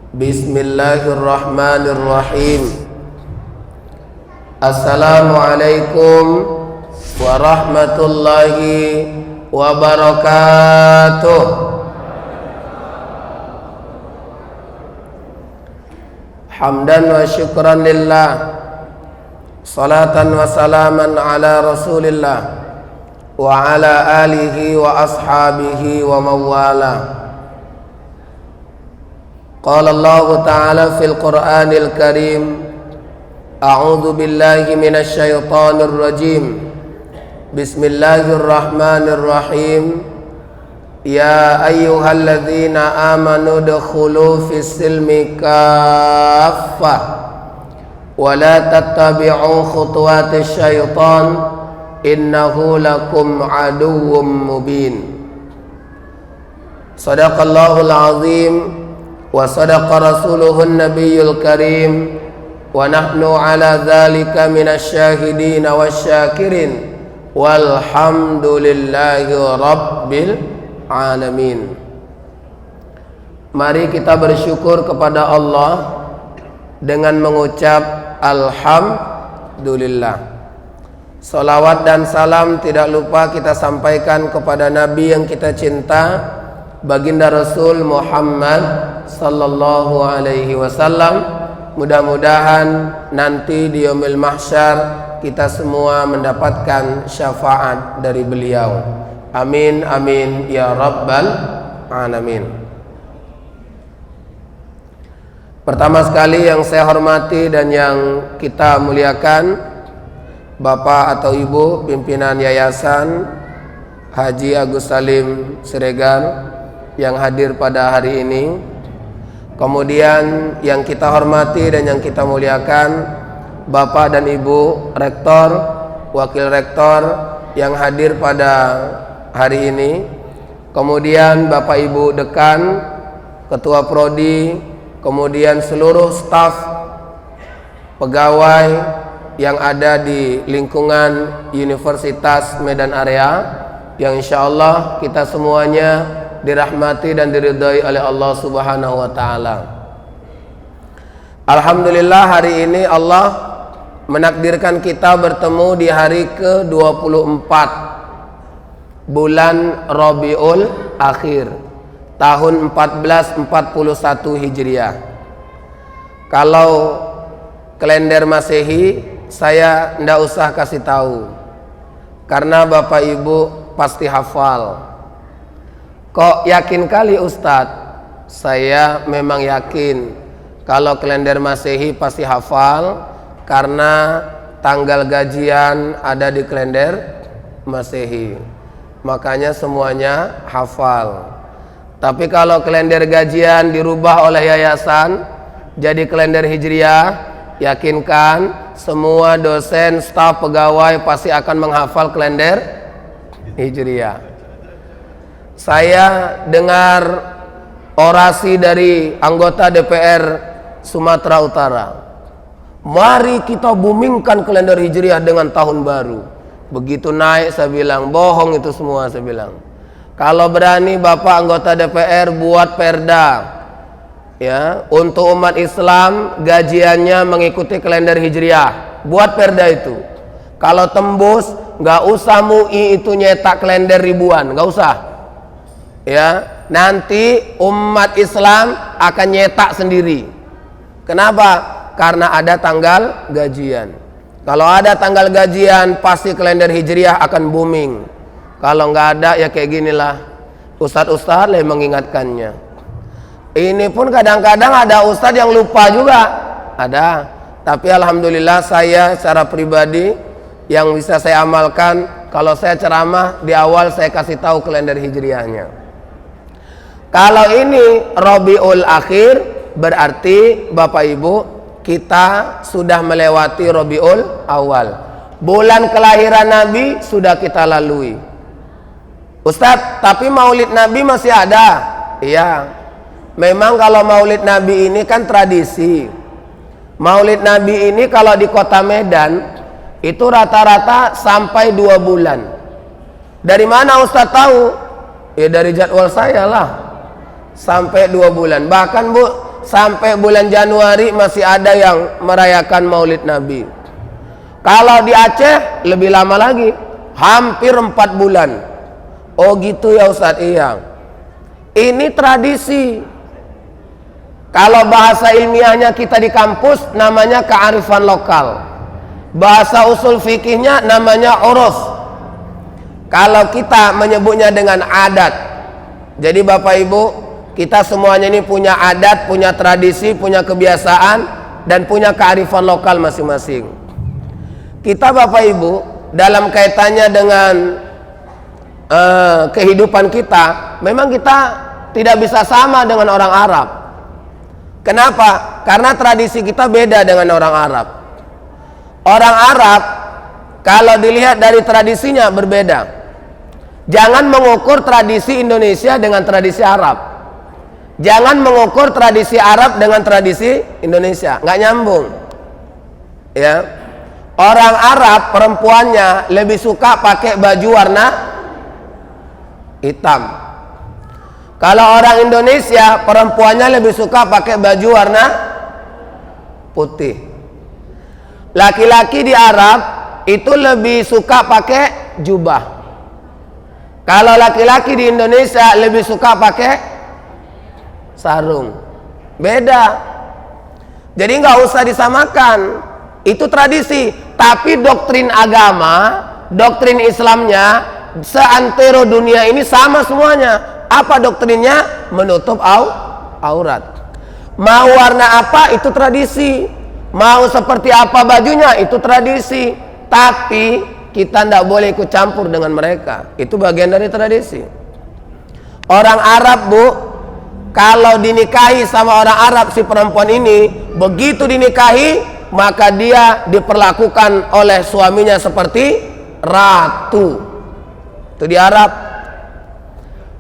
Bismillahirrahmanirrahim. Assalamualaikum warahmatullahi wabarakatuh. Hamdan wa syukran lillah, salatan wa salaman ala rasulillah wa ala alihi wa ashabihi wa mawala. Qala Allah Ta'ala fil Qur'anil Karim, a'udzu billahi minasy syaithanir rajim. Bismillahirrahmanirrahim. Ya ayyuhalladzina amanu dukhulu fis silmi kaffah wa la tattabi'u khutuwatis syaitan innahu lakum aduwwum mubin. Shadaqallahul azim wa sadaqa rasuluhun nabiyyul karim wa nahnu ala dzalika minasy syahidin wasyakirin walhamdulillahi rabbil alamin. Mari kita bersyukur kepada Allah dengan mengucap alhamdulillah. Salawat dan salam tidak lupa kita sampaikan kepada Nabi yang kita cinta, Baginda Rasul Muhammad sallallahu alaihi wasallam. Mudah-mudahan nanti di yaumil mahsyar kita semua mendapatkan syafaat dari beliau. Amin amin ya rabbal alamin. Pertama sekali yang saya hormati dan yang kita muliakan, Bapak atau Ibu pimpinan Yayasan Haji Agus Salim Siregar yang hadir pada hari ini. Kemudian yang kita hormati dan yang kita muliakan, Bapak dan Ibu Rektor, Wakil Rektor yang hadir pada hari ini. Kemudian Bapak Ibu Dekan, Ketua Prodi, kemudian seluruh staf pegawai yang ada di lingkungan Universitas Medan Area, yang insyaallah kita semuanya dirahmati dan diridhai oleh Allah Subhanahu wa taala. Alhamdulillah hari ini Allah menakdirkan kita bertemu di hari ke-24 bulan Rabiul Akhir tahun 1441 Hijriah. Kalau kalender Masehi saya ndak usah kasih tahu, karena Bapak Ibu pasti hafal. Kok yakin kali Ustadz? Saya memang yakin kalau kalender Masehi pasti hafal, karena tanggal gajian ada di kalender Masehi, makanya semuanya hafal. Tapi kalau kalender gajian dirubah oleh yayasan jadi kalender Hijriah, yakinkan semua dosen, staf, pegawai pasti akan menghafal kalender Hijriah. Saya dengar orasi dari anggota DPR Sumatera Utara. Mari kita boomingkan kalender Hijriah dengan tahun baru. Begitu naik saya bilang, bohong itu semua saya bilang. Kalau berani Bapak anggota DPR buat perda, ya, untuk umat Islam gajiannya mengikuti kalender Hijriah. Buat perda itu. Kalau tembus, nggak usah MUI itu nyetak kalender ribuan, nggak usah. Ya, nanti umat Islam akan nyetak sendiri. Kenapa? Karena ada tanggal gajian. Kalau ada tanggal gajian, pasti kalender Hijriah akan booming. Kalau nggak ada, ya kayak ginilah. Ustadz-ustadz yang mengingatkannya. Ini pun kadang-kadang ada ustadz yang lupa juga. Ada. Tapi alhamdulillah saya secara pribadi yang bisa saya amalkan, kalau saya ceramah di awal saya kasih tahu kalender Hijriahnya. Kalau ini Rabiul Akhir, berarti Bapak Ibu kita sudah melewati Rabiul Awal. Bulan kelahiran Nabi sudah kita lalui. Ustadz, tapi Maulid Nabi masih ada? Iya. Memang kalau Maulid Nabi ini kan tradisi. Maulid Nabi ini kalau di kota Medan itu rata-rata sampai 2 bulan. Dari mana Ustadz tahu? Ya dari jadwal saya lah. Sampai 2 bulan. Bahkan Bu, sampai bulan Januari masih ada yang merayakan Maulid Nabi. Kalau di Aceh lebih lama lagi, hampir 4 bulan. Oh gitu ya Ustadz? Iya. Ini tradisi. Kalau bahasa ilmiahnya kita di kampus namanya kearifan lokal. Bahasa usul fikihnya namanya uruf. Kalau kita menyebutnya dengan adat. Jadi Bapak Ibu, kita semuanya ini punya adat, punya tradisi, punya kebiasaan, dan punya kearifan lokal masing-masing. Kita Bapak Ibu dalam kaitannya dengan kehidupan kita, memang kita tidak bisa sama dengan orang Arab. Kenapa? Karena tradisi kita beda dengan orang Arab. Orang Arab kalau dilihat dari tradisinya berbeda. Jangan mengukur tradisi Indonesia dengan tradisi Arab. Jangan mengukur tradisi Arab dengan tradisi Indonesia, nggak nyambung. Ya. Orang Arab perempuannya lebih suka pakai baju warna hitam. Kalau orang Indonesia perempuannya lebih suka pakai baju warna putih. Laki-laki di Arab itu lebih suka pakai jubah. Kalau laki-laki di Indonesia lebih suka pakai sarung. Beda. Jadi nggak usah disamakan. Itu tradisi. Tapi doktrin agama, doktrin Islamnya seantero dunia ini sama semuanya. Apa doktrinnya? Menutup aurat. Mau warna apa itu tradisi, mau seperti apa bajunya itu tradisi. Tapi kita tidak boleh ikut campur dengan mereka. Itu bagian dari tradisi. Orang Arab Bu, kalau dinikahi sama orang Arab si perempuan ini, begitu dinikahi maka dia diperlakukan oleh suaminya seperti ratu. Itu di Arab.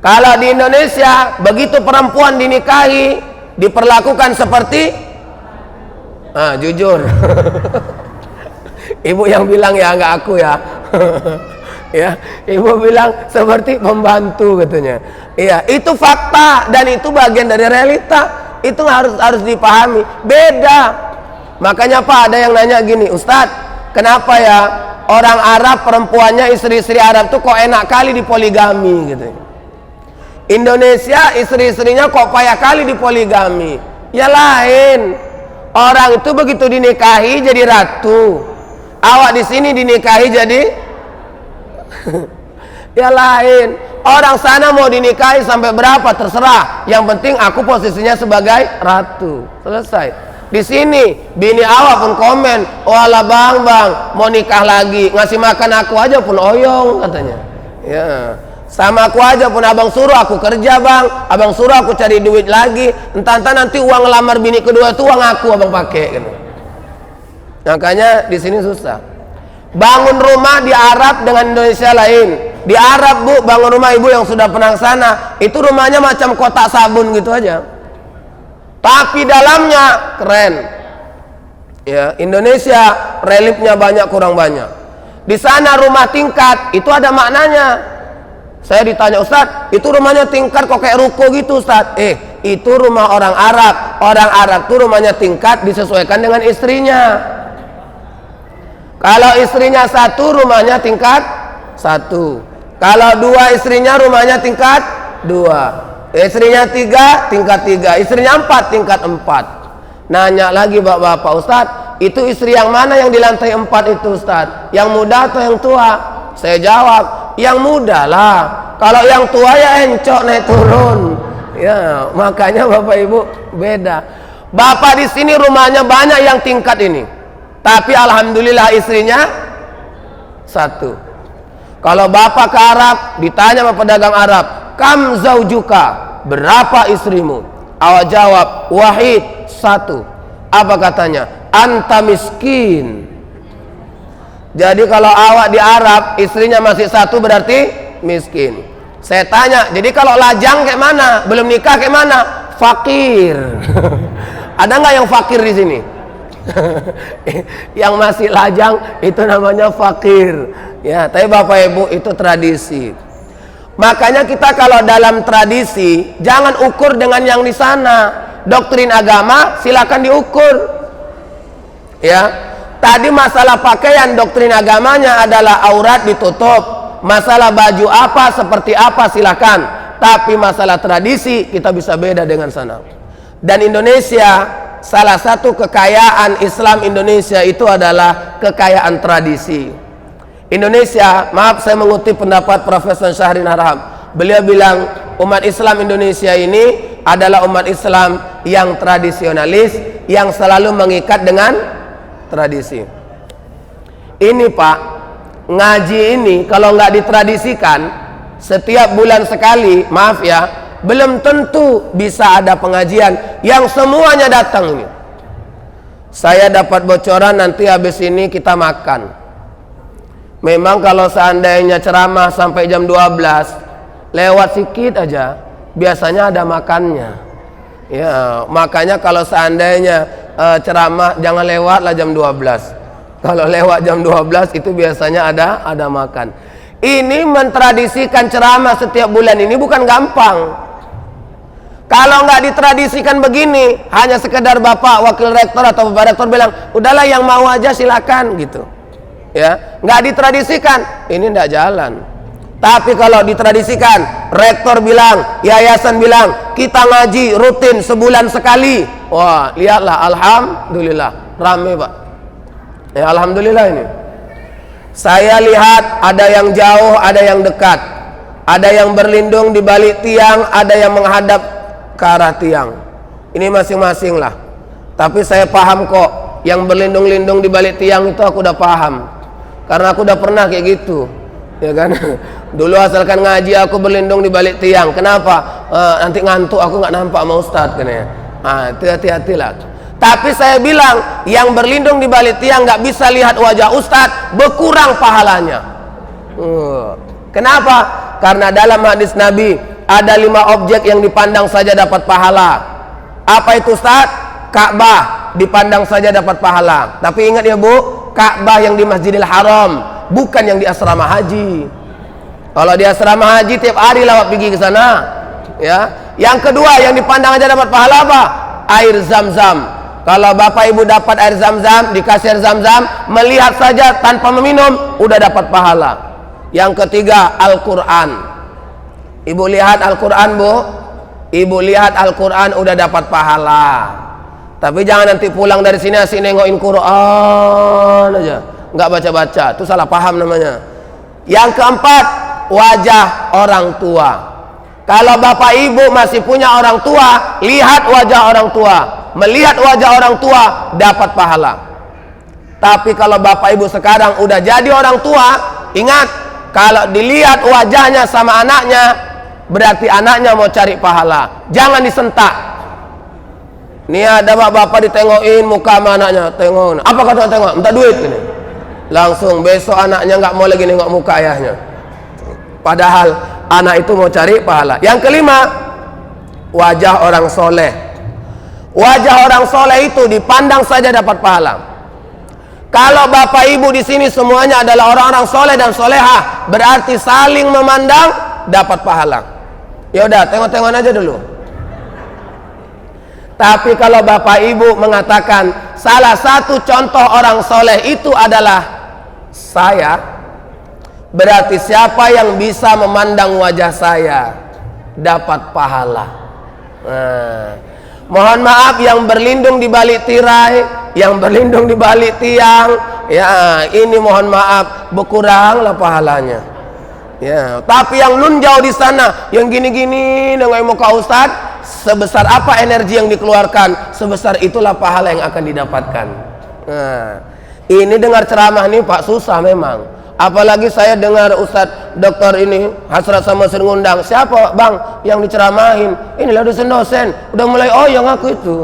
Kalau di Indonesia begitu perempuan dinikahi diperlakukan seperti jujur. Ibu yang bilang ya, enggak aku ya. Ya, ibu bilang seperti pembantu katanya. Iya, itu fakta dan itu bagian dari realita. Itu harus dipahami. Beda. Makanya Pak, ada yang nanya gini, Ustadz, kenapa ya orang Arab perempuannya istri-istri Arab tuh kok enak kali dipoligami gitu. Indonesia istri-istrinya kok payah kali dipoligami. Ya lain. Orang itu begitu dinikahi jadi ratu. Awak di sini dinikahi jadi ya lain. Orang sana mau dinikahi sampai berapa terserah. Yang penting aku posisinya sebagai ratu. Selesai. Di sini bini awak pun komen, "Walah bang, mau nikah lagi, ngasih makan aku aja pun oyong," katanya. Ya, sama aku aja pun abang suruh aku kerja bang, abang suruh aku cari duit lagi, entah-entah nanti uang ngelamar bini kedua itu uang aku abang pakai. Gitu. Makanya di sini susah. Bangun rumah di Arab dengan Indonesia lain. Di Arab Bu, bangun rumah ibu yang sudah pernah sana, itu rumahnya macam kotak sabun gitu aja. Tapi dalamnya keren. Ya, Indonesia reliefnya banyak kurang banyak. Di sana rumah tingkat itu ada maknanya. Saya ditanya, Ustadz, itu rumahnya tingkat kok kayak ruko gitu Ustadz? Itu rumah orang Arab. Orang Arab tuh rumahnya tingkat disesuaikan dengan istrinya. Kalau istrinya satu, rumahnya tingkat satu. Kalau dua istrinya, rumahnya tingkat dua. Istrinya 3, tingkat 3. Istrinya 4, tingkat 4. Nanya lagi bapak-bapak, Ustadz, itu istri yang mana yang di lantai 4 itu Ustadz? Yang muda atau yang tua? Saya jawab, yang muda lah. Kalau yang tua ya encok naik turun. Ya, makanya bapak ibu beda. Bapak di sini rumahnya banyak yang tingkat ini. Tapi alhamdulillah istrinya 1. Kalau bapak ke Arab, ditanya sama pedagang Arab, "Kam zaujuka?" Berapa istrimu? Awak jawab, "Wahid, 1." Apa katanya? "Anta miskin." Jadi kalau awak di Arab istrinya masih 1 berarti miskin. Saya tanya, jadi kalau lajang kayak mana? Belum nikah kayak mana? Fakir. Ada nggak yang fakir di sini? Yang masih lajang itu namanya fakir. Ya, tapi Bapak Ibu itu tradisi. Makanya kita kalau dalam tradisi jangan ukur dengan yang di sana. doktrin agama silakan diukur. Ya, tadi masalah pakaian doktrin agamanya adalah aurat ditutup, masalah baju apa seperti apa silakan, tapi masalah tradisi kita bisa beda dengan sana. Dan Indonesia, salah satu kekayaan Islam Indonesia itu adalah kekayaan tradisi. Indonesia, maaf saya mengutip pendapat Profesor Syahrin Harahap. Beliau bilang umat Islam Indonesia ini adalah umat Islam yang tradisionalis, yang selalu mengikat dengan tradisi. Ini Pak, ngaji ini kalau nggak ditradisikan setiap bulan sekali, maaf ya, belum tentu bisa ada pengajian yang semuanya datang ini. Saya dapat bocoran nanti habis ini kita makan. Memang kalau seandainya ceramah sampai jam 12, lewat sedikit aja biasanya ada makannya. Ya, makanya kalau seandainya ceramah jangan lewatlah jam 12. Kalau lewat jam 12 itu biasanya ada makan. Ini mentradisikan ceramah setiap bulan ini bukan gampang. Kalau nggak ditradisikan begini, hanya sekedar Bapak Wakil Rektor atau Bapak Rektor bilang, udahlah yang mau aja silakan gitu. Ya, nggak ditradisikan, ini nggak jalan. Tapi kalau ditradisikan, rektor bilang, yayasan bilang, kita ngaji rutin sebulan sekali. Wah, lihatlah, alhamdulillah, rame Pak. Ya, alhamdulillah ini. Saya lihat ada yang jauh, ada yang dekat, ada yang berlindung di balik tiang, ada yang menghadap ke arah tiang. Ini masing-masing lah. Tapi saya paham kok, yang berlindung-lindung di balik tiang itu aku udah paham. Karena aku udah pernah kayak gitu, ya kan? Dulu asalkan ngaji aku berlindung di balik tiang. Kenapa? Nanti ngantuk aku nggak nampak sama Ustadz katanya. Itu hati-hatilah. Tapi saya bilang yang berlindung di balik tiang nggak bisa lihat wajah Ustadz, berkurang pahalanya. Kenapa? Karena dalam hadis Nabi ada 5 objek yang dipandang saja dapat pahala. Apa itu Ustadz? Ka'bah dipandang saja dapat pahala. Tapi ingat ya Bu, Ka'bah yang di Masjidil Haram, bukan yang di asrama haji. Kalau di asrama haji tiap hari lawat pergi ke sana, ya. Yang kedua yang dipandang aja dapat pahala apa? Air Zam-Zam. Kalau Bapak Ibu dapat air Zam-Zam, dikasih air Zam-Zam, melihat saja tanpa meminum udah dapat pahala. Yang ketiga Al-Qur'an. Ibu lihat Al-Qur'an Bu, Ibu lihat Al-Qur'an udah dapat pahala. Tapi jangan nanti pulang dari sini asik nengokin Quran aja, nggak baca-baca, itu salah paham namanya. Yang keempat, wajah orang tua. Kalau Bapak Ibu masih punya orang tua, lihat wajah orang tua. Melihat wajah orang tua dapat pahala. Tapi kalau Bapak Ibu sekarang udah jadi orang tua, ingat, kalau dilihat wajahnya sama anaknya, berarti anaknya mau cari pahala. Jangan disentak. Nih ada bapak ditengokin muka sama anaknya, tengok. Apa kata tengok? Minta duit ini. Langsung besok anaknya nggak mau lagi nengok muka ayahnya. Padahal anak itu mau cari pahala. Yang kelima, wajah orang soleh. Wajah orang soleh itu dipandang saja dapat pahala. Kalau Bapak Ibu di sini semuanya adalah orang-orang soleh dan solehah, berarti saling memandang dapat pahala. Ya udah, tengok-tengok aja dulu. Tapi kalau Bapak Ibu mengatakan salah satu contoh orang soleh itu adalah saya, berarti siapa yang bisa memandang wajah saya dapat pahala. Mohon maaf yang berlindung di balik tirai, yang berlindung di balik tiang, ya ini mohon maaf berkuranglah pahalanya. Ya, tapi yang nun jauh di sana, yang gini-gini dengan muka Ustadz, sebesar apa energi yang dikeluarkan, sebesar itulah pahala yang akan didapatkan. Nah, ini dengar ceramah nih Pak susah memang. Apalagi saya dengar Ustadz Dokter ini Hasrat Samosir ngundang, siapa Bang yang diceramahin? Inilah dosen-dosen, udah mulai oyong aku itu.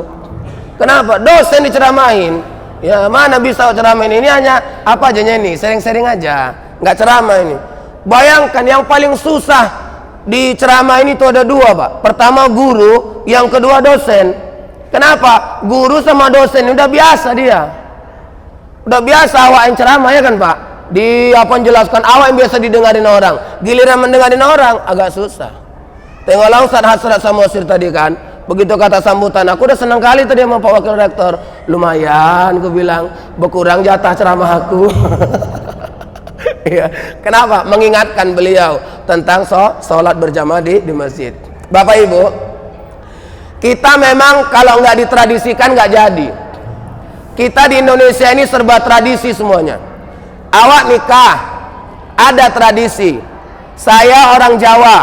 Kenapa? Dosen diceramahin. Ya mana bisa ceramahin, ini hanya apa aja ini, sering-sering aja, nggak ceramah ini. Bayangkan yang paling susah di ceramah ini tuh ada 2 Pak. Pertama guru, yang kedua dosen. Kenapa? Guru sama dosen udah biasa dia. Udah biasa awak yang ceramah ya kan Pak? Di apa jelaskan awak yang biasa didengarin orang. Giliran mendengarin orang agak susah. Tengoklah Ustaz Hasrat Samosir tadi kan, Begitu kata sambutan, aku udah senang kali tadi sama Pak Wakil Rektor. Lumayan, aku bilang, berkurang jatah ceramah aku. Ya, kenapa? Mengingatkan beliau tentang sholat berjamaah di masjid. Bapak Ibu, kita memang kalau nggak ditradisikan nggak jadi. Kita di Indonesia ini serba tradisi semuanya. Awak nikah, ada tradisi. Saya orang Jawa,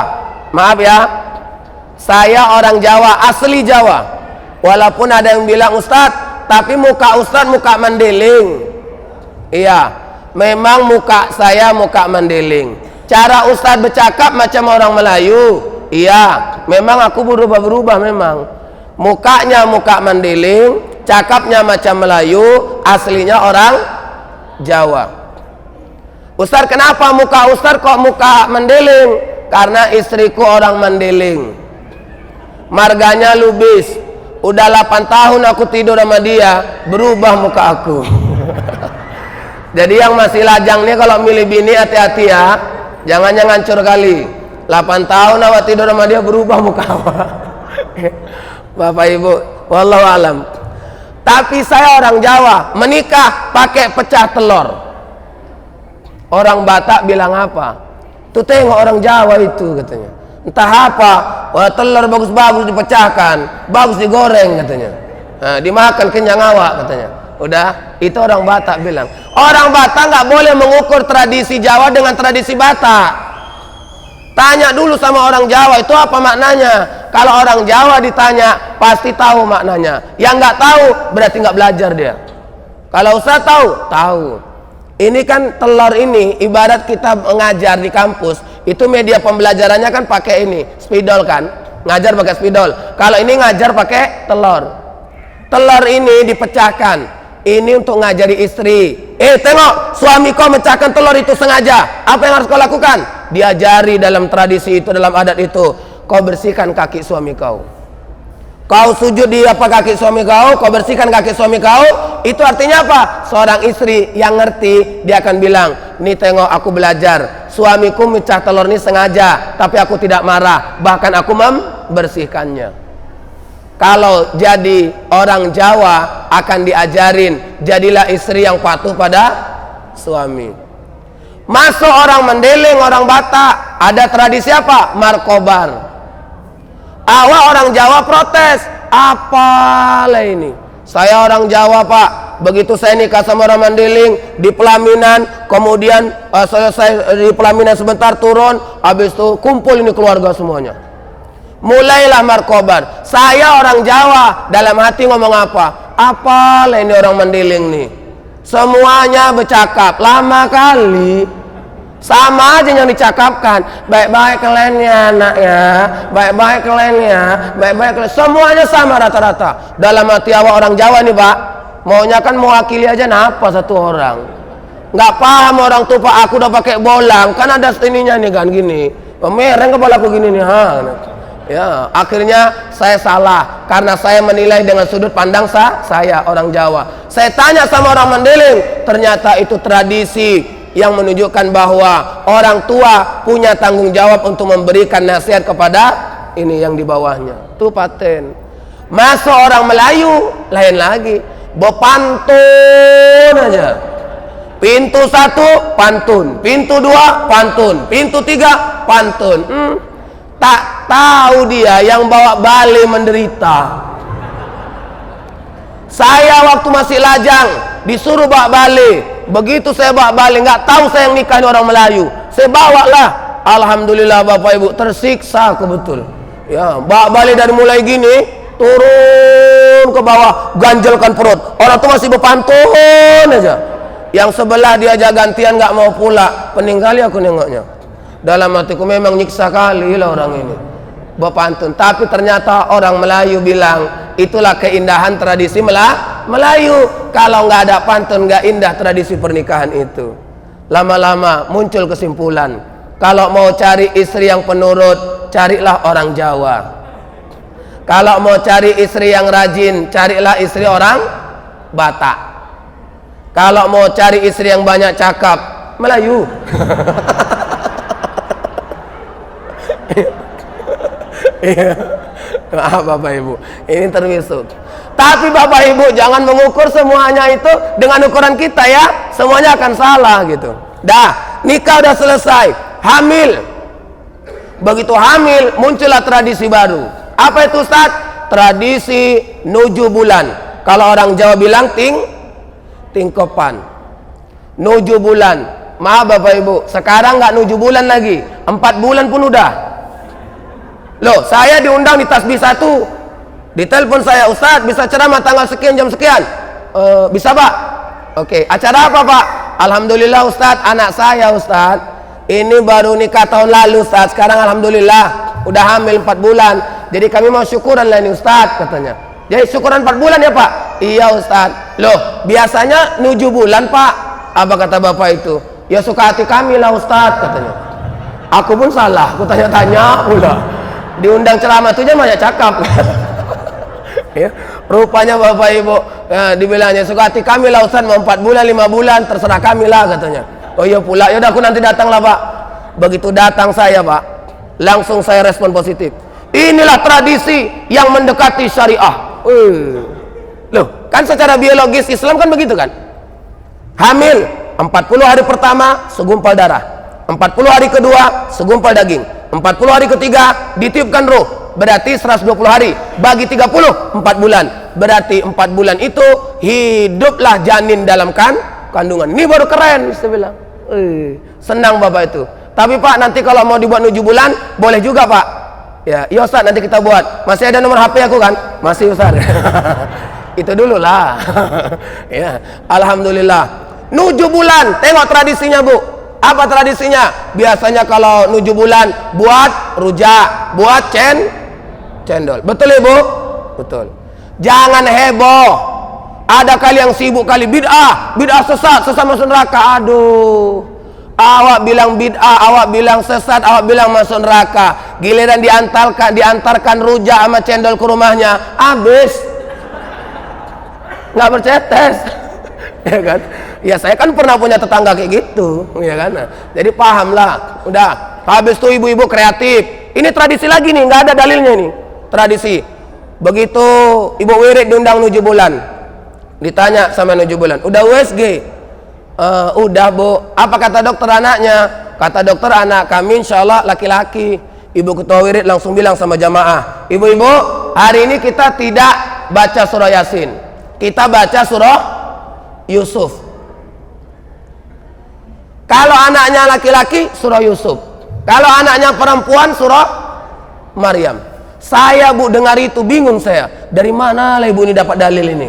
maaf ya, saya orang Jawa, asli Jawa. Walaupun ada yang bilang Ustadz, tapi muka Ustadz muka Mandeling. Iya, memang muka saya muka Mandeling. Cara Ustadz bercakap macam orang Melayu. Iya, memang aku berubah-berubah memang. Mukanya muka Mandeling, cakapnya macam Melayu, aslinya orang Jawa. Ustadz, kenapa muka Ustadz kok muka Mandeling? Karena istriku orang Mandeling. Marganya Lubis. Udah 8 tahun aku tidur sama dia, berubah muka aku. Jadi yang masih lajang nih kalau milih bini hati-hati ya. Jangan yang ngancur kali. 8 tahun awak tidur sama dia, berubah muka awak. Bapak Ibu, wallahu alam. Tapi saya orang Jawa, menikah pakai pecah telur. Orang Batak bilang apa? Tuh tengok orang Jawa itu katanya. Entah apa, wah telur bagus-bagus dipecahkan, bagus digoreng katanya. Nah, dimakan kenyang awak katanya. Udah, itu orang Batak bilang. Orang Batak nggak boleh mengukur tradisi Jawa dengan tradisi Batak. Tanya dulu sama orang Jawa itu apa maknanya. Kalau orang Jawa ditanya pasti tahu maknanya. Yang nggak tahu berarti nggak belajar dia. Kalau Ustaz tahu. Ini kan telur ini ibarat kita mengajar di kampus, itu media pembelajarannya kan pakai ini, spidol kan, ngajar pakai spidol. Kalau ini ngajar pakai telur. Telur ini dipecahkan. Ini untuk ngajari istri. Tengok, suami kau mecahkan telur itu sengaja. Apa yang harus kau lakukan? Diajari dalam tradisi itu, dalam adat itu. Kau bersihkan kaki suami kau. Kau sujud di kaki suami kau bersihkan kaki suami kau. Itu artinya apa? Seorang istri yang ngerti, dia akan bilang, nih tengok aku belajar. Suamiku mecah telur ini sengaja, tapi aku tidak marah. Bahkan aku membersihkannya. Kalau jadi orang Jawa akan diajarin, jadilah istri yang patuh pada suami. Masuk orang Mandeling, orang Batak, ada tradisi apa? Markobar. Awak orang Jawa protes, apalah ini? Saya orang Jawa Pak, begitu saya nikah sama orang Mandeling di pelaminan, kemudian saya di pelaminan sebentar turun, habis itu kumpul ini keluarga semuanya. Mulailah markobar. Saya orang Jawa, dalam hati ngomong apa? Apalah ini orang Mandeling nih? Semuanya bercakap, lama kali. Sama aja yang dicakapkan. Baik-baik kaliannya anaknya, baik-baik kaliannya, baik-baik kalian. Semuanya sama rata-rata. Dalam hati awak orang Jawa nih Pak, maunya kan mewakili aja napa satu orang. Nggak paham orang tuh Pak, aku udah pakai bolang, kan ada ininya nih kan gini. Pemereng kepala aku gini nih, Ya, akhirnya saya salah karena saya menilai dengan sudut pandang saya orang Jawa. Saya tanya sama orang Mandeling, ternyata itu tradisi yang menunjukkan bahwa orang tua punya tanggung jawab untuk memberikan nasihat kepada ini yang di bawahnya. Itu paten. Masuk orang Melayu lain lagi, bepantun aja. Pintu 1 pantun, pintu 2 pantun, pintu 3 pantun. Tak tahu dia yang bawa bale menderita. Saya waktu masih lajang disuruh bawa bale. Begitu saya bawa bale, nggak tahu saya yang nikah ini orang Melayu. Saya bawa lah. Alhamdulillah Bapak Ibu, tersiksa aku betul. Ya, bawa bale dari mulai gini turun ke bawah, ganjelkan perut. Orang tuh masih berpantun aja. Yang sebelah diajak gantian nggak mau pula. Pening kali aku nengoknya. Dalam hatiku memang nyiksa kali lah orang ini. Berpantun. Tapi ternyata orang Melayu bilang itulah keindahan tradisi Melayu. Kalau nggak ada pantun nggak indah tradisi pernikahan itu. Lama-lama muncul kesimpulan, kalau mau cari istri yang penurut, carilah orang Jawa. Kalau mau cari istri yang rajin, carilah istri orang Batak. Kalau mau cari istri yang banyak cakap, Melayu. Maaf Bapak Ibu, ini termasuk. Tapi Bapak Ibu jangan mengukur semuanya itu dengan ukuran kita ya, semuanya akan salah gitu. Dah, nikah udah selesai, hamil. Begitu hamil muncullah tradisi baru. Apa itu Ustaz? Tradisi nuju bulan. Kalau orang Jawa bilang tingkopan. Nuju bulan. Maaf Bapak Ibu, sekarang nggak nuju bulan lagi, 4 bulan pun udah. Loh, saya diundang di Tasbih 1, ditelepon saya, Ustadz bisa ceramah tanggal sekian jam sekian. Bisa Pak? Oke, acara apa Pak? Alhamdulillah Ustadz, anak saya Ustadz ini baru nikah tahun lalu Ustadz, sekarang Alhamdulillah udah hamil 4 bulan. Jadi kami mau syukuran lah ini Ustadz, katanya. Jadi syukuran 4 bulan ya Pak? Iya Ustadz. Loh, biasanya nuju bulan Pak. Apa kata Bapak itu? Ya suka hati kami lah Ustadz, katanya. Aku pun salah, aku tanya-tanya pula. Diundang ceramah itu aja banyak cakap. Ya, rupanya Bapak Ibu dibilangnya suka hati kami lah Ustaz, mau 4 bulan 5 bulan terserah kami lah, katanya. Oh iya pula, ya udah aku nanti datang lah Pak. Begitu datang saya Pak, langsung saya respon positif. Inilah tradisi yang mendekati syariah. Loh, kan secara biologis Islam kan begitu kan? Hamil 40 hari pertama segumpal darah, 40 hari kedua segumpal daging, 40 hari ketiga ditiupkan ruh, berarti 120 hari bagi 30 4 bulan, berarti 4 bulan itu hiduplah janin dalam kandungan. Ini baru keren saya bilang. Senang Bapak itu. Tapi Pak, nanti kalau mau dibuat nuju bulan boleh juga Pak. Ya, iya Ustaz, nanti kita buat. Masih ada nomor HP aku kan? Masih Ustaz. Itu dulu lah. Ya, alhamdulillah. Nuju bulan, tengok tradisinya Bu. Apa tradisinya? Biasanya kalau nuju bulan buat rujak, buat cendol. Betul Ibu? Betul. Jangan heboh. Ada kali yang sibuk kali bid'ah sesat masuk neraka. Aduh. Awak bilang bid'ah, awak bilang sesat, awak bilang masuk neraka. Giliran diantarkan rujak sama cendol ke rumahnya, habis. Nggak bercetes. Ya kan? Ya saya kan pernah punya tetangga kayak gitu, ya kan? Jadi pahamlah. Udah, habis itu ibu-ibu kreatif. Ini tradisi lagi nih, nggak ada dalilnya nih. Tradisi. Begitu ibu wirid diundang nuju bulan, ditanya sama nuju bulan, udah USG? Udah Bu. Apa kata dokter anaknya? Kata dokter anak kami insya Allah laki-laki. Ibu ketua wirid langsung bilang sama jamaah, ibu-ibu, hari ini kita tidak baca surah Yasin, kita baca surah Yusuf. Kalau anaknya laki-laki surah Yusuf, kalau anaknya perempuan surah Maryam. Saya Bu dengar itu bingung saya, dari mana lah ibu ini dapat dalil ini?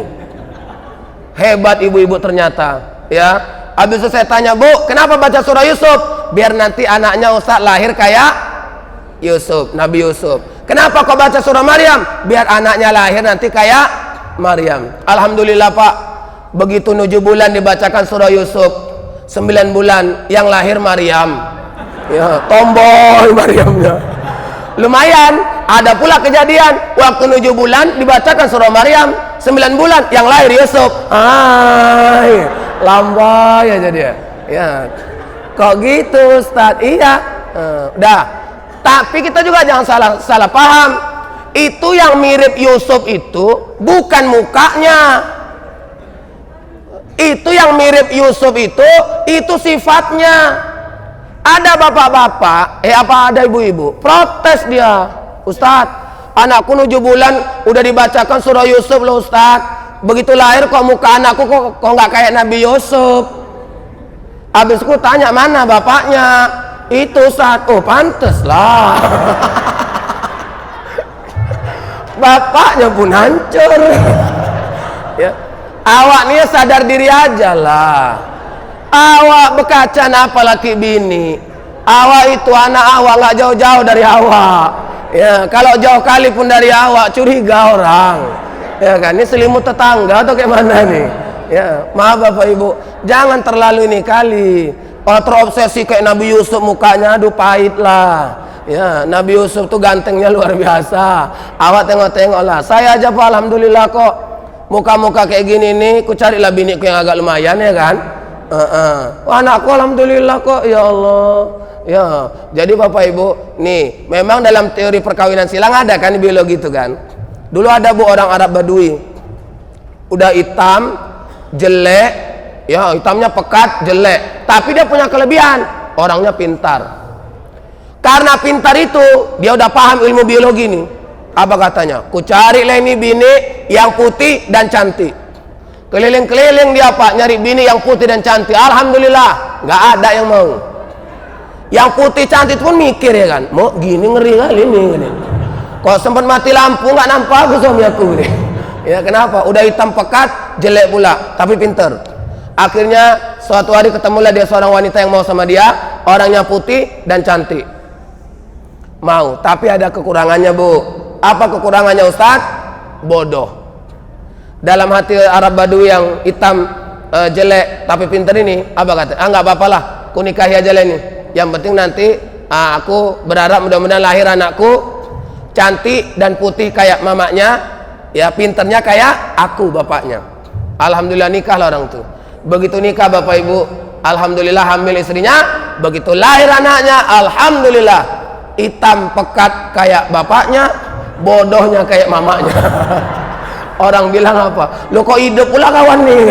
Hebat ibu-ibu ternyata. Ya, habis itu saya tanya, Bu, kenapa baca surah Yusuf? Biar nanti anaknya Ustaz lahir kayak Yusuf, Nabi Yusuf. Kenapa kok baca surah Maryam? Biar anaknya lahir nanti kayak Maryam. Alhamdulillah Pak, begitu nuju bulan dibacakan surah Yusuf, 9 bulan yang lahir Maryam. Ya, tomboy Maryamnya. Lumayan, ada pula kejadian waktu nuju bulan dibacakan surah Maryam, 9 bulan yang lahir Yusuf. Lambai aja dia. Ya. Kok gitu Ustaz? Iya. Udah. Tapi kita juga jangan salah paham. Itu yang mirip Yusuf itu bukan mukanya. Itu yang mirip Yusuf itu sifatnya. Ada bapak-bapak, apa ada ibu-ibu, protes dia, Ustadz, anakku nuju bulan udah dibacakan surah Yusuf loh Ustadz, begitu lahir kok muka anakku kok nggak kayak Nabi Yusuf. Habisku tanya mana bapaknya, itu Ustadz. Oh pantes lah. Bapaknya pun hancur. Ya. Awak nih sadar diri aja lah. Awak berkaca apa laki bini. Awak itu anak awak nggak jauh-jauh dari awak. Ya, kalau jauh kali pun dari awak curiga orang. Ya kan, ini selimut tetangga atau kayak mana nih? Ya, maaf Bapak Ibu, jangan terlalu ini kali. Kalau terobsesi kayak Nabi Yusuf mukanya, aduh pahit lah. Ya, Nabi Yusuf tuh gantengnya luar biasa. Awak tengok-tengok lah. Saya aja Pak, alhamdulillah kok. Muka-muka kayak gini nih, ku carilah biniku yang agak lumayan ya kan. Anakku alhamdulillah kok, ya Allah. Ya, jadi Bapak Ibu, nih, memang dalam teori perkawinan silang ada kan biologi itu kan. Dulu ada Bu orang Arab Badui. Udah hitam, jelek, ya hitamnya pekat, jelek. Tapi dia punya kelebihan, orangnya pintar. Karena pintar itu, dia udah paham ilmu biologi nih. Apa katanya? Ku carilah ini bini yang putih dan cantik. Keliling-keliling dia Pak, nyari bini yang putih dan cantik. Alhamdulillah, nggak ada yang mau. Yang putih cantik pun mikir ya kan, mau gini ngeri kali ini. Kok sempat mati lampu nggak nampak aku suami aku nih. Ya kenapa? Udah hitam pekat, jelek pula, tapi pinter. Akhirnya suatu hari ketemulah dia seorang wanita yang mau sama dia, orangnya putih dan cantik. Mau, tapi ada kekurangannya Bu. Apa kekurangannya Ustadz? Bodoh. Dalam hati Arab Badui yang hitam, jelek tapi pinter ini, apa kata? Nggak apa-apalah, ku nikahi aja lah ini. Yang penting nanti aku berharap mudah-mudahan lahir anakku cantik dan putih kayak mamanya, ya pinternya kayak aku bapaknya. Alhamdulillah nikah lah orang tuh. Begitu nikah Bapak Ibu, alhamdulillah hamil istrinya. Begitu lahir anaknya, alhamdulillah hitam pekat kayak bapaknya, bodohnya kayak mamanya. Orang bilang apa? Lo kok hidup pula kawan nih?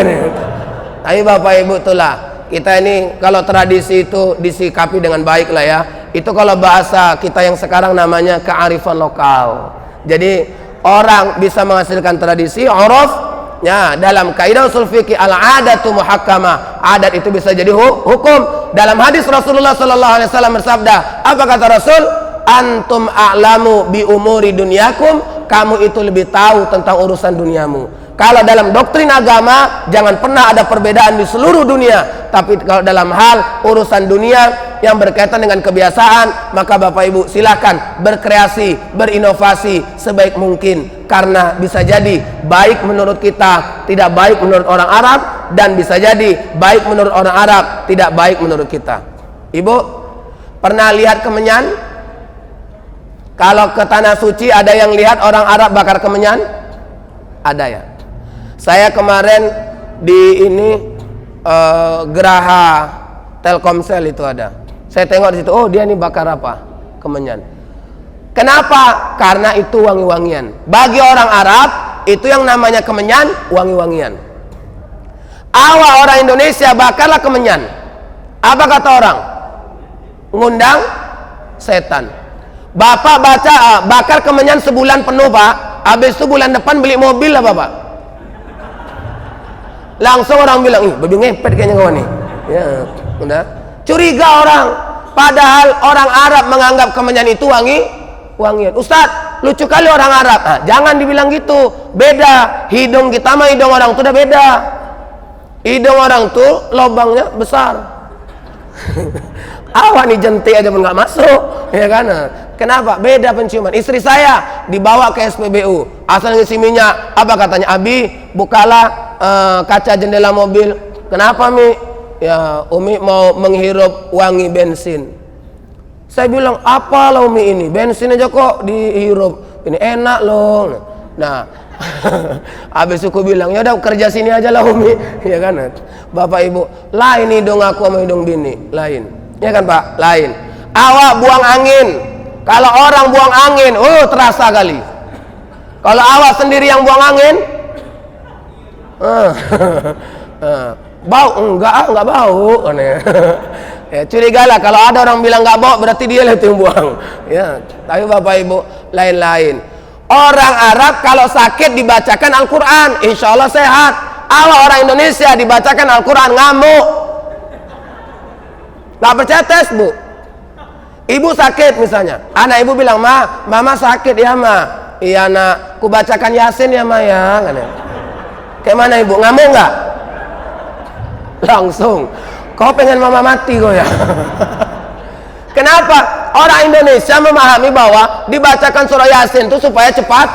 Tapi Bapak Ibu itulah. Kita ini kalau tradisi itu disikapi dengan baik lah ya. Itu kalau bahasa kita yang sekarang namanya kearifan lokal. Jadi orang bisa menghasilkan tradisi, uruf. Ya, dalam kaidah usul fikih al-adatu muhakkamah. Adat itu bisa jadi hukum. Dalam hadis Rasulullah sallallahu alaihi wasallam bersabda, apa kata Rasul? Antum a'lamu bi umuri dunyakum. Kamu itu lebih tahu tentang urusan duniamu. Kalau dalam doktrin agama jangan pernah ada perbedaan di seluruh dunia, tapi kalau dalam hal urusan dunia yang berkaitan dengan kebiasaan, maka Bapak Ibu silakan berkreasi, berinovasi sebaik mungkin, karena bisa jadi baik menurut kita, tidak baik menurut orang Arab, dan bisa jadi baik menurut orang Arab, tidak baik menurut kita. Ibu pernah lihat kemenyan? Kalau ke tanah suci ada yang lihat orang Arab bakar kemenyan? Ada ya. Saya kemarin di ini geraha Telkomsel itu ada. Saya tengok di situ, oh dia nih bakar apa? Kemenyan. Kenapa? Karena itu wangi-wangian. Bagi orang Arab itu yang namanya kemenyan, wangi-wangian. Awal orang Indonesia bakarlah kemenyan. Apa kata orang? Ngundang setan. Bapak baca bakar kemenyan sebulan penuh Pak. Habis itu bulan depan beli mobil lah Bapak. Langsung orang bilang, ih babi ngepet kayaknya kawan nih. Ya, udah. Curiga orang. Padahal orang Arab menganggap kemenyan itu wangian. Ustaz, lucu kali orang Arab. Nah, jangan dibilang gitu. Beda. Hidung kita sama hidung orang itu udah beda. Hidung orang tuh lubangnya besar. Awan nih jentik aja pun nggak masuk, ya kan? Kenapa? Beda penciuman. Istri saya dibawa ke SPBU, asal ngisi minyak. Apa katanya? Abi, bukalah kaca jendela mobil. Kenapa Mi? Ya, Umi mau menghirup wangi bensin. Saya bilang, apa lah Umi ini? Bensin aja kok dihirup. Ini enak loh. Nah, habis itu aku bilang, ya udah kerja sini aja lah Umi, ya kan? Bapak Ibu, lain hidung aku sama hidung bini, lain, ya kan Pak? Lain. Awak buang angin. Kalau orang buang angin, terasa kali. Kalau awak sendiri yang buang angin, bau? Enggak bau. Ya, curigalah kalau ada orang bilang nggak bau, berarti dia lah yang buang. Ya, tapi Bapak Ibu, lain-lain. Orang Arab kalau sakit dibacakan Al-Quran, insya Allah sehat. Awak orang Indonesia dibacakan Al-Quran ngamuk. Gak percaya tes Bu. Ibu sakit misalnya, anak ibu bilang, mama sakit ya iya nak, ku bacakan Yasin ya ya. Kayak mana ibu, ngamuk nggak? Langsung, kau pengen mama mati kau ya? Kenapa? Orang Indonesia memahami bahwa dibacakan surah Yasin itu supaya cepat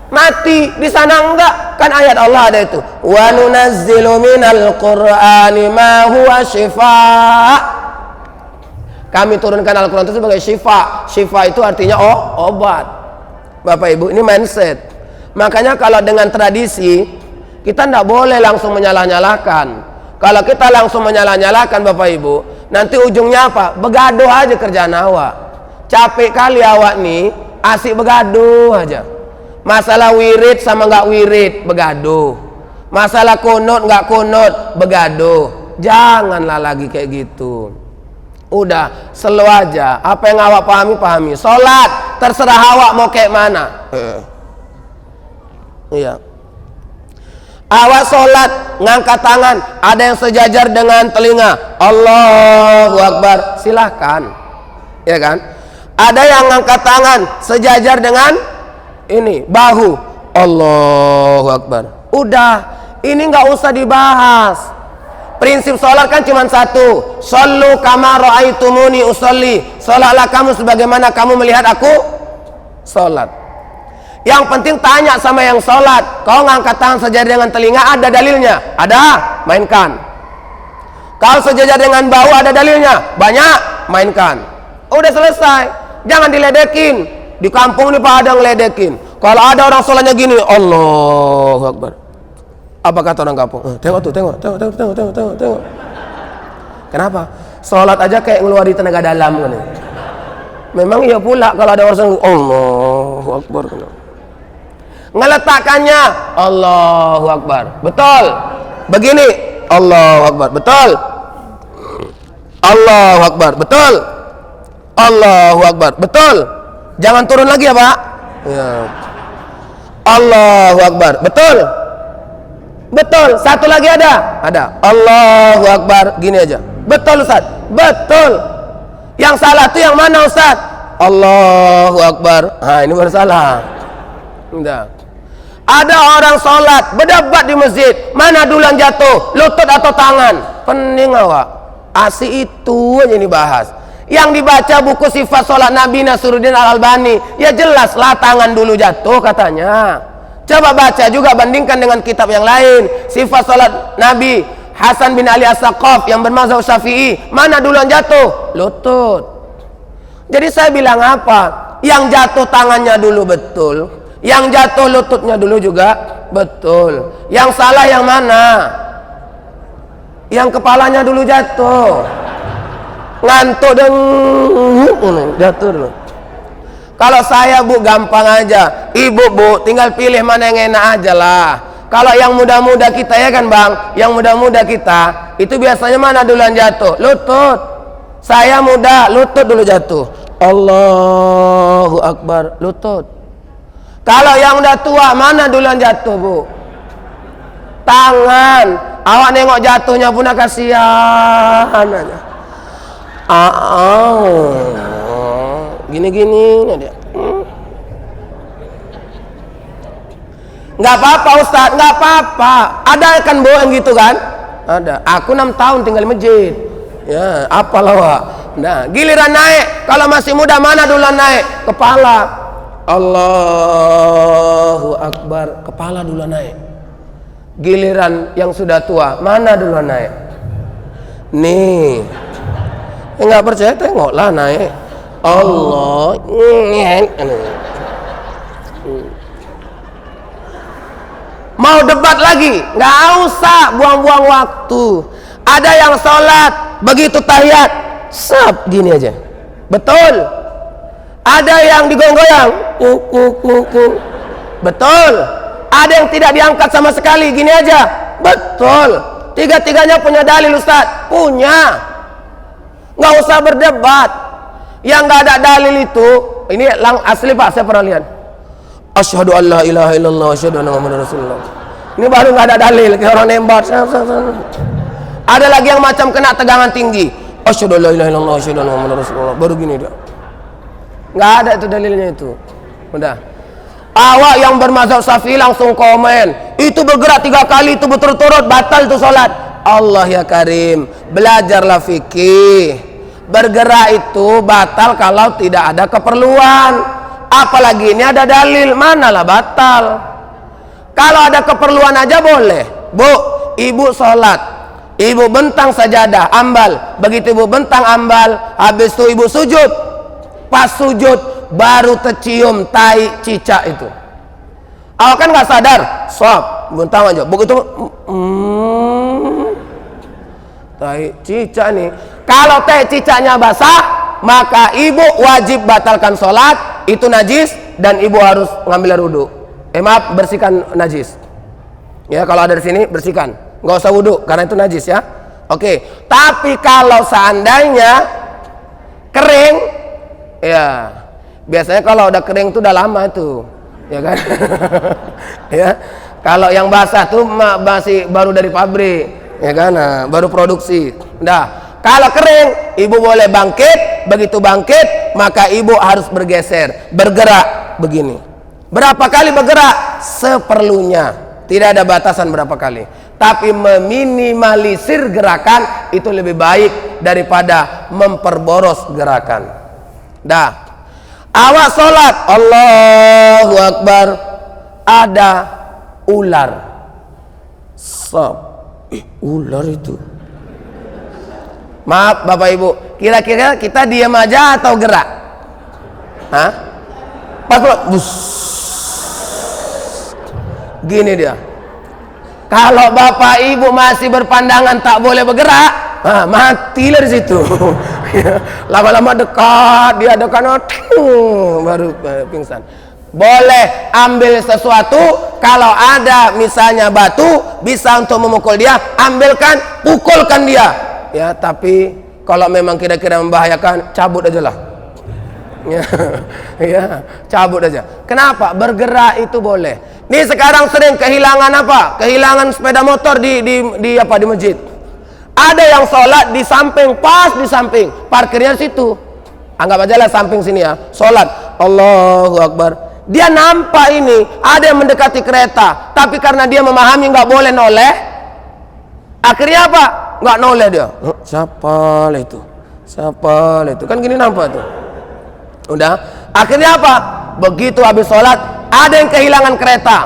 mati. Di sana enggak, kan ayat Allah ada itu. Wa nunazzilu minal Qur'ani ma huwa shifaa. Kami turunkan Al-Quran itu sebagai syifa. Syifa itu artinya obat. Bapak Ibu, ini mindset. Makanya kalau dengan tradisi kita tidak boleh langsung menyalah-nyalahkan. Kalau kita langsung menyalah-nyalahkan Bapak Ibu, Nanti ujungnya apa? Begaduh aja kerjaan awak. Capek kali awak nih, asik begaduh aja. Masalah wirid sama nggak wirid, begaduh. Masalah kunut nggak kunut, begaduh. Janganlah lagi kayak gitu. Udah, slow aja. Apa yang awak pahami, pahami. Sholat, terserah awak mau kayak mana. Iya. Awak sholat, ngangkat tangan, ada yang sejajar dengan telinga, Allahu Akbar, silahkan, ya kan? Ada yang ngangkat tangan sejajar dengan ini bahu, Allahu Akbar. Udah, ini nggak usah dibahas. Prinsip sholat kan cuma satu, shollu kama ra'aitumuni usolli. Sholatlah kamu sebagaimana kamu melihat aku sholat. Yang penting tanya sama yang sholat, kau ngangkat tangan sejajar dengan telinga, ada dalilnya? Ada, mainkan. Kalau sejajar dengan bahu, ada dalilnya? Banyak, mainkan. Udah selesai. Jangan diledekin. Di kampung ini pada ngeledekin. Kalau ada orang sholatnya gini, Allahu Akbar. Apa kata orang kampung? Tengok tuh, tengok. Kenapa? Sholat aja kayak ngeluarin tenaga dalam kan. Memang iya pula kalau ada orang Allahu Akbar. Ngeletakkannya Allahu Akbar, betul. Begini Allahu Akbar, betul. Allahu Akbar, betul. Allahu Akbar, betul. Jangan turun lagi ya Pak. Ya. Allahu Akbar, betul. Betul. Satu lagi ada. Allahu Akbar, gini aja. Betul Ustaz, betul. Yang salah itu yang mana Ustaz? Allahu Akbar. Nah ini baru salah. Udah. Ada orang sholat berdebat di masjid, mana duluan jatuh, lutut atau tangan? Pening awak. Asik itu aja dibahas. Yang dibaca buku sifat sholat Nabi Nasruddin Al-Albani, ya jelaslah tangan dulu jatuh katanya. Coba baca juga, bandingkan dengan kitab yang lain. Sifat sholat Nabi Hasan bin Ali As-Saqaf yang bermazhab Syafi'i, mana duluan jatuh? Lutut. Jadi saya bilang apa? Yang jatuh tangannya dulu betul, yang jatuh lututnya dulu juga betul. Yang salah yang mana? Yang kepalanya dulu jatuh, ngantuk dan jatuh dulu. Kalau saya Bu gampang aja, ibu Bu tinggal pilih mana yang enak aja lah. Kalau yang muda-muda kita ya kan Bang, yang muda-muda kita itu biasanya mana duluan jatuh? Lutut. Saya muda, lutut dulu jatuh. Allahu Akbar, lutut. Kalau yang udah tua, mana duluan jatuh Bu? Tangan. Awak nengok jatuhnya pun kasihan aja. Gini-gini dia. Nggak apa-apa Ustaz, nggak apa-apa. Ada kan Bu yang gitu kan? Ada. Aku 6 tahun tinggal di masjid. Ya, apalah Wak. Nah, giliran naik, kalau masih muda mana duluan naik? Kepala. Allahu Akbar, kepala duluan naik. Giliran yang sudah tua, mana duluan naik? Nih. Enggak percaya tengoklah naik. Allah. Mau debat lagi? Nggak usah buang-buang waktu. Ada yang sholat begitu tahiyat, sab gini aja. Betul. Ada yang digoyang-goyang, betul. Ada yang tidak diangkat sama sekali, gini aja, betul. Tiga-tiganya punya dalil Ustaz, punya. Nggak usah berdebat. Yang nggak ada dalil itu, ini asli Pak, saya pernah lihat. Asyhadu an la ilaha illallah, asyhadu anna Muhammadar Rasulullah. Ini baru nggak ada dalil, kayak orang nembak. Ada lagi yang macam kena tegangan tinggi. Asyhadu an la ilaha illallah, asyhadu anna Muhammadar Rasulullah. Baru gini dia. Nggak ada itu dalilnya itu. Udah. Awak yang bermazhab Syafi'i langsung komen, itu bergerak 3 kali itu berturut-turut, batal itu sholat. Allah ya Karim, belajarlah fikih. Bergerak itu batal kalau tidak ada keperluan. Apalagi ini ada dalil, manalah batal. Kalau ada keperluan aja boleh. Bu, ibu sholat, ibu bentang sajadah, ambal. Begitu ibu bentang ambal, habis itu ibu sujud. Pas sujud baru tercium tai cicak itu. Awak kan nggak sadar, sob, bentang aja. Begitu, tai cicak nih. Kalau teh cicaknya basah, maka ibu wajib batalkan sholat, itu najis, dan ibu harus ngambil air wudhu. Maaf, bersihkan najis. Ya, kalau ada di sini bersihkan, nggak usah wudhu karena itu najis ya. Oke, tapi kalau seandainya kering, ya biasanya kalau udah kering itu udah lama itu, ya kan? Ya, kalau yang basah tuh masih baru dari pabrik, ya kan? Nah, baru produksi. Udah. Kalau kering, ibu boleh bangkit. Begitu bangkit, maka ibu harus bergeser, bergerak begini. Berapa kali bergerak? Seperlunya. Tidak ada batasan berapa kali. Tapi meminimalisir gerakan itu lebih baik daripada memperboros gerakan. Dah. Awak sholat, Allahu Akbar, ada ular. Ular itu. Maaf Bapak Ibu, kira-kira kita diam aja atau gerak? Hah? Pas gini dia. Kalau Bapak Ibu masih berpandangan tak boleh bergerak, matilah di situ. Lama-lama dekat, dia dekat, baru pingsan. Boleh ambil sesuatu, kalau ada misalnya batu bisa untuk memukul dia, ambilkan, pukulkan dia. Ya, tapi kalau memang kira-kira membahayakan, cabut aja lah. Ya, cabut aja. Kenapa? Bergerak itu boleh. Nih sekarang sering kehilangan apa? Kehilangan sepeda motor di masjid. Ada yang sholat di samping, pas di samping, parkirnya situ. Anggap aja lah samping sini ya. Sholat, Allahu Akbar. Dia nampak ini ada yang mendekati kereta, tapi karena dia memahami nggak boleh noleh, akhirnya apa? Nggak noleh dia. Siapa itu? Siapa itu? Kan gini nampak tuh. Udah. Akhirnya apa? Begitu habis sholat, ada yang kehilangan kereta.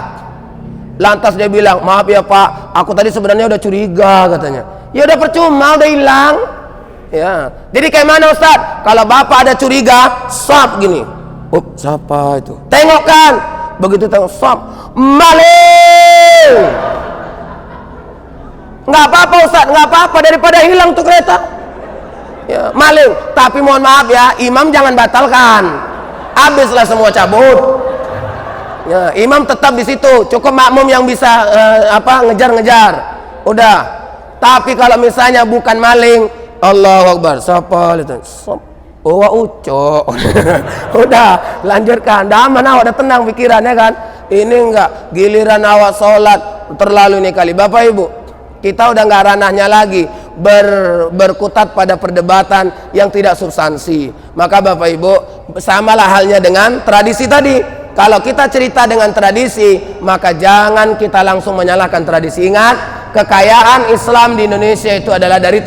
Lantas dia bilang, maaf ya Pak, aku tadi sebenarnya udah curiga katanya. Ya udah percuma, udah hilang. Ya. Jadi kayak mana Ustaz? Kalau Bapak ada curiga, stop gini. Siapa itu? Tengok kan. Begitu tengok, stop. Maling. Nggak apa-apa Ustaz, nggak apa-apa, daripada hilang tuh kereta. Ya, maling. Tapi mohon maaf ya, imam jangan batalkan. Habislah semua cabut. Ya, imam tetap di situ. Cukup makmum yang bisa ngejar-ngejar. Udah. Tapi kalau misalnya bukan maling, Allahu Akbar. Siapa itu? Ucok. Udah, lanjutkan. Dah mana udah tenang pikirannya kan? Ini enggak giliran awak sholat terlalu ini kali. Bapak Ibu, kita udah nggak ranahnya lagi berkutat pada perdebatan yang tidak substansi. Maka Bapak Ibu, samalah halnya dengan tradisi tadi. Kalau kita cerita dengan tradisi, maka jangan kita langsung menyalahkan tradisi. Ingat, kekayaan Islam di Indonesia itu adalah dari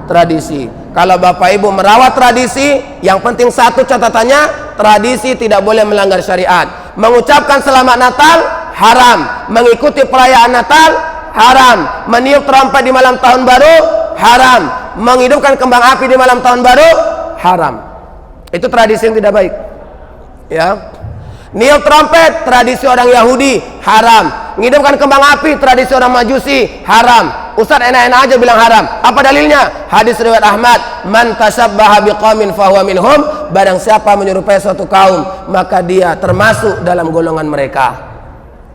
tradisi. Kalau Bapak Ibu merawat tradisi, yang penting satu catatannya, tradisi tidak boleh melanggar syariat. Mengucapkan selamat Natal haram, mengikuti perayaan Natal haram, meniup trompet di malam tahun baru haram, menghidupkan kembang api di malam tahun baru haram. Itu tradisi yang tidak baik. Ya. Niup trompet tradisi orang Yahudi haram, menghidupkan kembang api tradisi orang Majusi haram. Ustaz enak-enak aja bilang haram. Apa dalilnya? Hadis riwayat Ahmad, man tasabbaha biqaumin fahuwa minhum. Barang siapa menyerupai suatu kaum, maka dia termasuk dalam golongan mereka.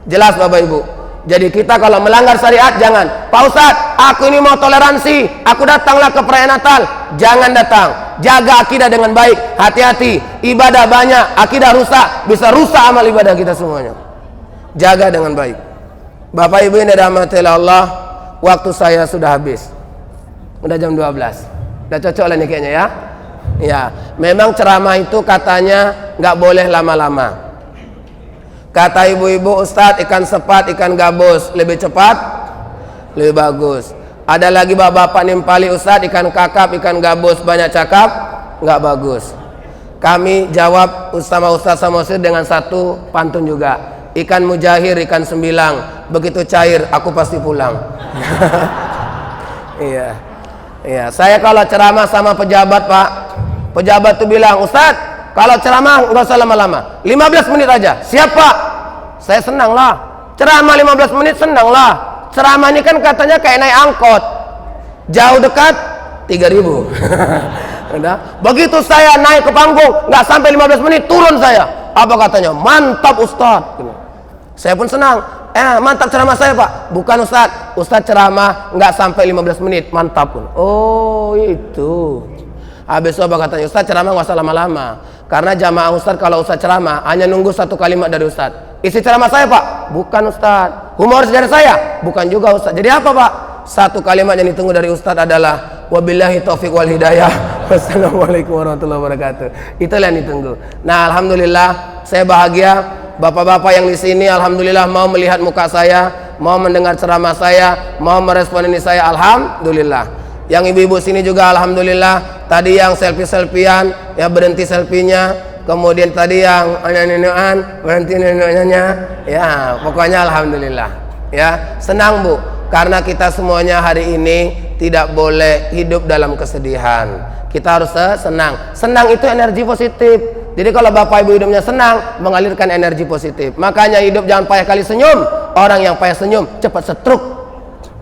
Jelas Bapak Ibu. Jadi kita kalau melanggar syariat jangan. Pak Ustadz, aku ini mau toleransi, aku datanglah ke perayaan Natal. Jangan datang. Jaga akidah dengan baik. Hati-hati. Ibadah banyak, akidah rusak, bisa rusak amal ibadah kita semuanya. Jaga dengan baik. Bapak Ibu yang dirahmati Allah, waktu saya sudah habis. Udah jam 12. Udah cocok lah nih kayaknya ya. Ya, memang ceramah itu katanya nggak boleh lama-lama. Kata ibu-ibu, Ustadz, ikan sepat, ikan gabus lebih cepat, lebih bagus. Ada lagi bapak-bapak nimpali, Ustadz, ikan kakap, ikan gabus banyak cakap, nggak bagus. Kami jawab sama Ustadz Samosir dengan satu pantun juga. Ikan mujahir, ikan sembilang, begitu cair, aku pasti pulang. Iya, iya. Saya kalau ceramah sama pejabat Pak, pejabat tuh bilang, Ustadz, kalau ceramah nggak usah lama-lama, 15 menit aja. Siap Pak? Saya senang lah. Ceramah 15 menit senang lah. Ceramah ini kan katanya kayak naik angkot. Jauh dekat, 3.000. Udah. Begitu saya naik ke panggung, nggak sampai 15 menit turun saya. Apa katanya? Mantap Ustadz. Saya pun senang. Mantap ceramah saya Pak. Bukan Ustadz. Ustadz ceramah nggak sampai 15 menit, mantap pun. Oh itu. Habis itu apa katanya? Ustadz ceramah nggak usah lama-lama. Karena jamaah Ustadz kalau Ustadz ceramah hanya nunggu satu kalimat dari Ustadz. Isi ceramah saya Pak. Bukan Ustadz. Humoris dari saya. Bukan juga Ustadz. Jadi apa Pak? Satu kalimat yang ditunggu dari Ustadz adalah wabillahi taufiq wal hidayah. Wassalamualaikum warahmatullahi wabarakatuh. Itulah yang ditunggu. Nah, alhamdulillah saya bahagia bapak-bapak yang di sini alhamdulillah mau melihat muka saya, mau mendengar ceramah saya, mau merespon ini saya, alhamdulillah. Yang ibu-ibu sini juga alhamdulillah. Tadi yang selfie-selfian ya berhenti selfie-nya, kemudian tadi yang berhenti nenek-neneknya. Ya, pokoknya alhamdulillah. Ya, senang Bu. Karena kita semuanya hari ini tidak boleh hidup dalam kesedihan. Kita harus senang. Senang itu energi positif. Jadi kalau bapak ibu hidupnya senang, mengalirkan energi positif. Makanya hidup jangan payah kali senyum. Orang yang payah senyum cepat stroke.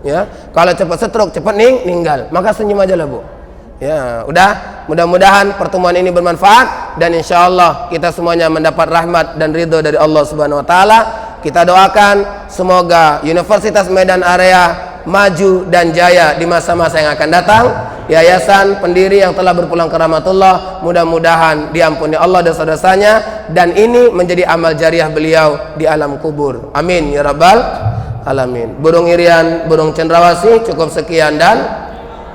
Ya, kalau cepat stroke cepat meninggal. Maka senyum aja lah Bu. Ya, udah. Mudah-mudahan pertemuan ini bermanfaat dan insya Allah kita semuanya mendapat rahmat dan ridho dari Allah Subhanahu Wa Taala. Kita doakan semoga Universitas Medan Area maju dan jaya di masa-masa yang akan datang. Yayasan pendiri yang telah berpulang ke rahmatullah mudah-mudahan diampuni Allah dosa-dosanya dan ini menjadi amal jariah beliau di alam kubur. Amin ya rabbal alamin. Burung Irian, burung cendrawasih, cukup sekian dan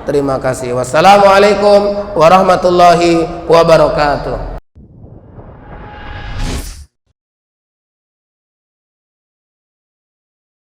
terima kasih. Wassalamualaikum warahmatullahi wabarakatuh.